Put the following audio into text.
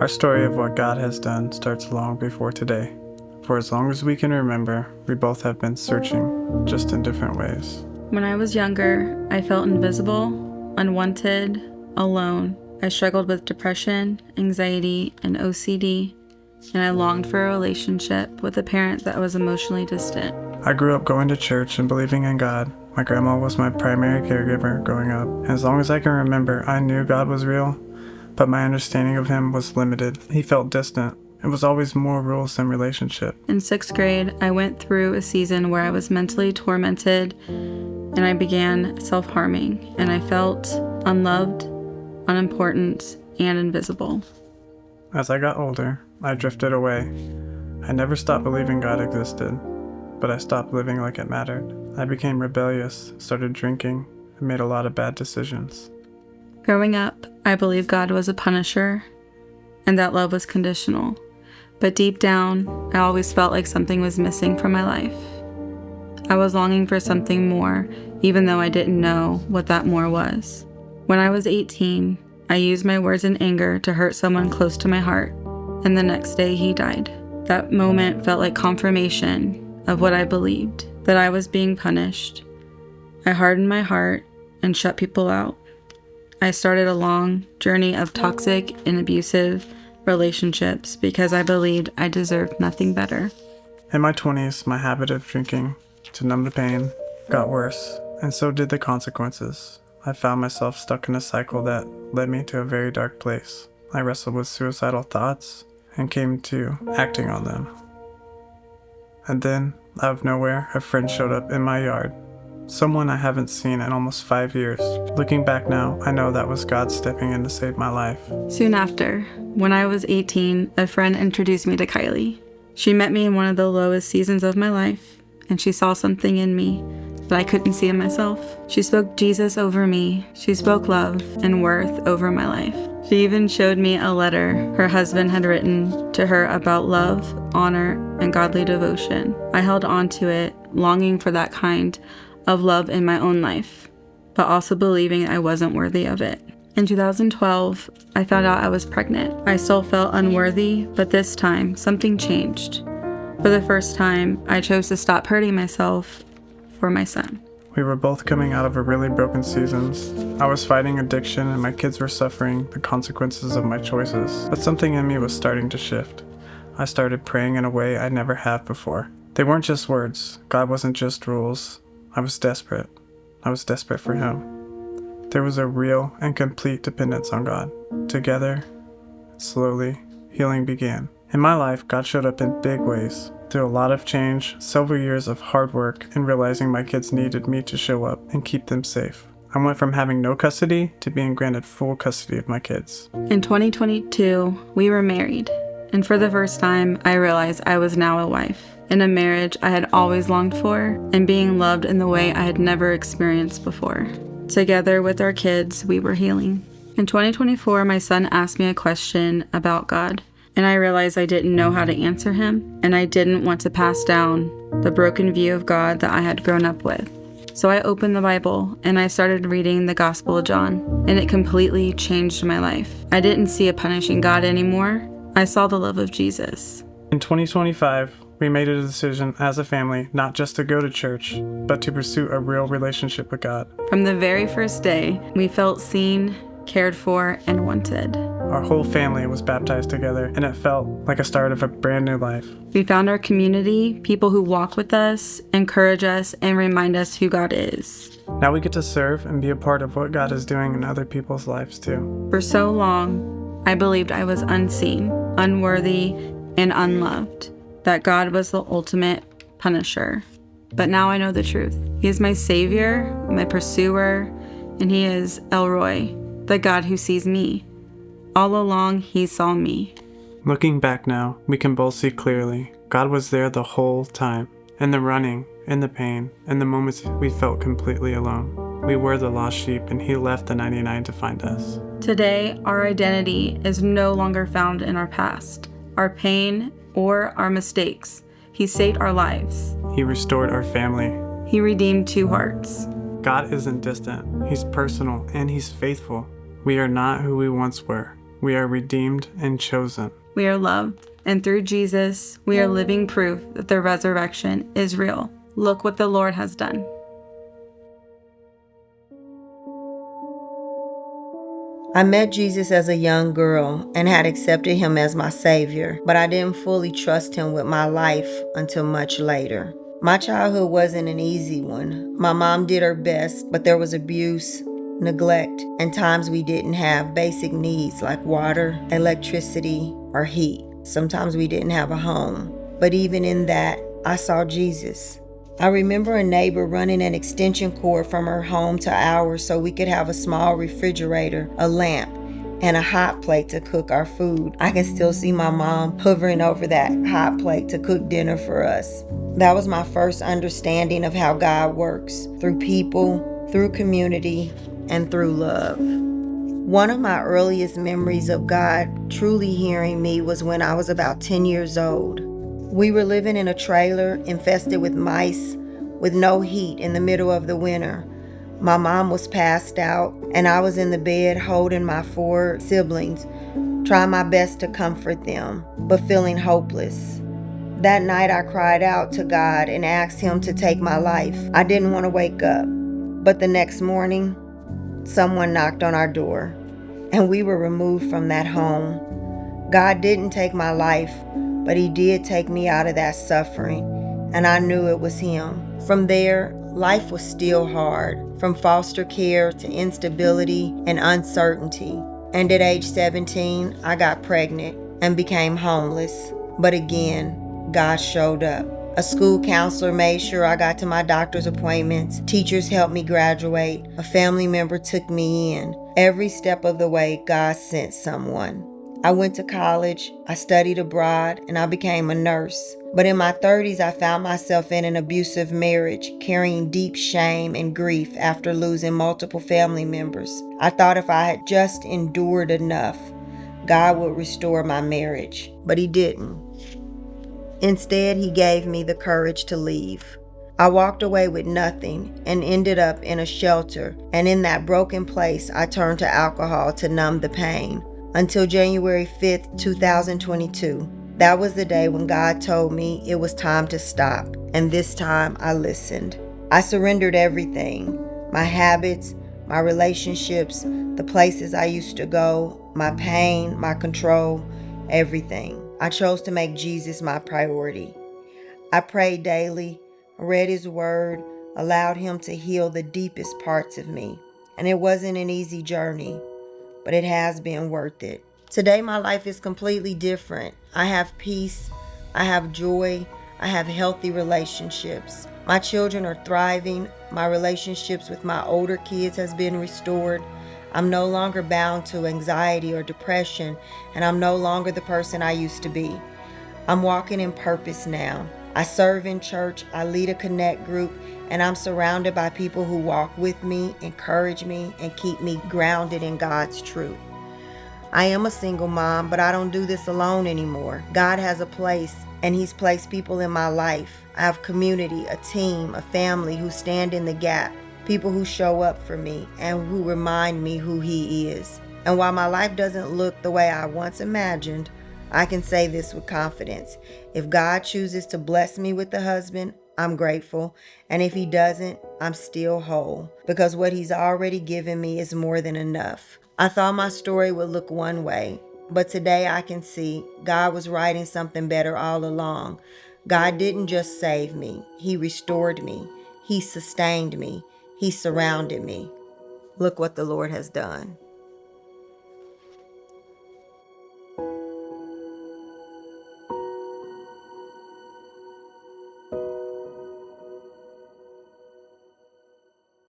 Our story of what God has done starts long before today. For as long as we can remember, we both have been searching, just in different ways. When I was younger, I felt invisible, unwanted, alone. I struggled with depression, anxiety, and OCD, and I longed for a relationship with a parent that was emotionally distant. I grew up going to church and believing in God. My grandma was my primary caregiver growing up. And as long as I can remember, I knew God was real, but my understanding of him was limited. He felt distant. It was always more rules than relationship. In 6th grade, I went through a season where I was mentally tormented, and I began self-harming, and I felt unloved, unimportant, and invisible. As I got older, I drifted away. I never stopped believing God existed, but I stopped living like it mattered. I became rebellious, started drinking, and made a lot of bad decisions. Growing up, I believed God was a punisher, and that love was conditional. But deep down, I always felt like something was missing from my life. I was longing for something more, even though I didn't know what that more was. When I was 18, I used my words in anger to hurt someone close to my heart, and the next day he died. That moment felt like confirmation of what I believed, that I was being punished. I hardened my heart and shut people out. I started a long journey of toxic and abusive relationships because I believed I deserved nothing better. In my 20s, my habit of drinking to numb the pain got worse, and so did the consequences. I found myself stuck in a cycle that led me to a very dark place. I wrestled with suicidal thoughts and came to acting on them. And then, out of nowhere, a friend showed up in my yard. Someone I haven't seen in almost 5 years. Looking back now, I know that was God stepping in to save my life. Soon after, when I was 18, a friend introduced me to Kylie. She met me in one of the lowest seasons of my life, and she saw something in me that I couldn't see in myself. She spoke Jesus over me. She spoke love and worth over my life. She even showed me a letter her husband had written to her about love, honor, and godly devotion. I held on to it, longing for that kind of love in my own life, but also believing I wasn't worthy of it. In 2012, I found out I was pregnant. I still felt unworthy, but this time, something changed. For the first time, I chose to stop hurting myself for my son. We were both coming out of a really broken seasons. I was fighting addiction and my kids were suffering the consequences of my choices. But something in me was starting to shift. I started praying in a way I never have before. They weren't just words. God wasn't just rules. I was desperate. I was desperate for him. There was a real and complete dependence on God. Together, slowly, healing began. In my life, God showed up in big ways. Through a lot of change, several years of hard work, and realizing my kids needed me to show up and keep them safe. I went from having no custody to being granted full custody of my kids. In 2022, we were married, and for the first time, I realized I was now a wife. In a marriage I had always longed for, and being loved in the way I had never experienced before. Together with our kids, we were healing. In 2024, my son asked me a question about God, and I realized I didn't know how to answer him, and I didn't want to pass down the broken view of God that I had grown up with. So I opened the Bible, and I started reading the Gospel of John, and it completely changed my life. I didn't see a punishing God anymore. I saw the love of Jesus. In 2025, we made a decision as a family not just to go to church, but to pursue a real relationship with God. From the very first day, we felt seen, cared for, and wanted. Our whole family was baptized together, and it felt like a start of a brand new life. We found our community, people who walk with us, encourage us, and remind us who God is. Now we get to serve and be a part of what God is doing in other people's lives too. For so long, I believed I was unseen, unworthy, and unloved, that God was the ultimate punisher. But now I know the truth. He is my savior, my pursuer, and he is El Roy, the God who sees me. All along, he saw me. Looking back now, we can both see clearly. God was there the whole time. In the running, in the pain, in the moments we felt completely alone. We were the lost sheep, and he left the 99 to find us. Today, our identity is no longer found in our past, our pain, or our mistakes. He saved our lives. He restored our family. He redeemed 2 hearts. God isn't distant. He's personal and he's faithful. We are not who we once were. We are redeemed and chosen. We are loved, and through Jesus, we are living proof that the resurrection is real. Look what the Lord has done. I met Jesus as a young girl and had accepted him as my savior, but I didn't fully trust him with my life until much later. My childhood wasn't an easy one. My mom did her best, but there was abuse, neglect, and times we didn't have basic needs like water, electricity, or heat. Sometimes we didn't have a home. But even in that, I saw Jesus. I remember a neighbor running an extension cord from her home to ours so we could have a small refrigerator, a lamp, and a hot plate to cook our food. I can still see my mom hovering over that hot plate to cook dinner for us. That was my first understanding of how God works, through people, through community, and through love. One of my earliest memories of God truly hearing me was when I was about 10 years old. We were living in a trailer infested with mice with no heat in the middle of the winter. My mom was passed out and I was in the bed holding my 4 siblings, trying my best to comfort them, but feeling hopeless. That night I cried out to God and asked him to take my life. I didn't want to wake up, but the next morning, someone knocked on our door and we were removed from that home. God didn't take my life, but he did take me out of that suffering, and I knew it was him. From there, life was still hard, from foster care to instability and uncertainty. And at age 17, I got pregnant and became homeless. But again, God showed up. A school counselor made sure I got to my doctor's appointments. Teachers helped me graduate. A family member took me in. Every step of the way, God sent someone. I went to college, I studied abroad, and I became a nurse. But in my 30s, I found myself in an abusive marriage, carrying deep shame and grief after losing multiple family members. I thought if I had just endured enough, God would restore my marriage, but he didn't. Instead, he gave me the courage to leave. I walked away with nothing and ended up in a shelter, and in that broken place, I turned to alcohol to numb the pain. Until January 5th, 2022. That was the day when God told me it was time to stop, and this time I listened. I surrendered everything, my habits, my relationships, the places I used to go, my pain, my control, everything. I chose to make Jesus my priority. I prayed daily, read his word, allowed him to heal the deepest parts of me. And it wasn't an easy journey, but it has been worth it. Today, my life is completely different. I have peace, I have joy, I have healthy relationships. My children are thriving, my relationships with my older kids has been restored. I'm no longer bound to anxiety or depression, and I'm no longer the person I used to be. I'm walking in purpose now. I serve in church, I lead a connect group, and I'm surrounded by people who walk with me, encourage me, and keep me grounded in God's truth. I am a single mom, but I don't do this alone anymore. God has a place, and he's placed people in my life. I have community, a team, a family who stand in the gap, people who show up for me and who remind me who he is. And while my life doesn't look the way I once imagined, I can say this with confidence. If God chooses to bless me with a husband, I'm grateful. And if he doesn't, I'm still whole, because what he's already given me is more than enough. I thought my story would look one way, but today I can see God was writing something better all along. God didn't just save me. He restored me. He sustained me. He surrounded me. Look what the Lord has done.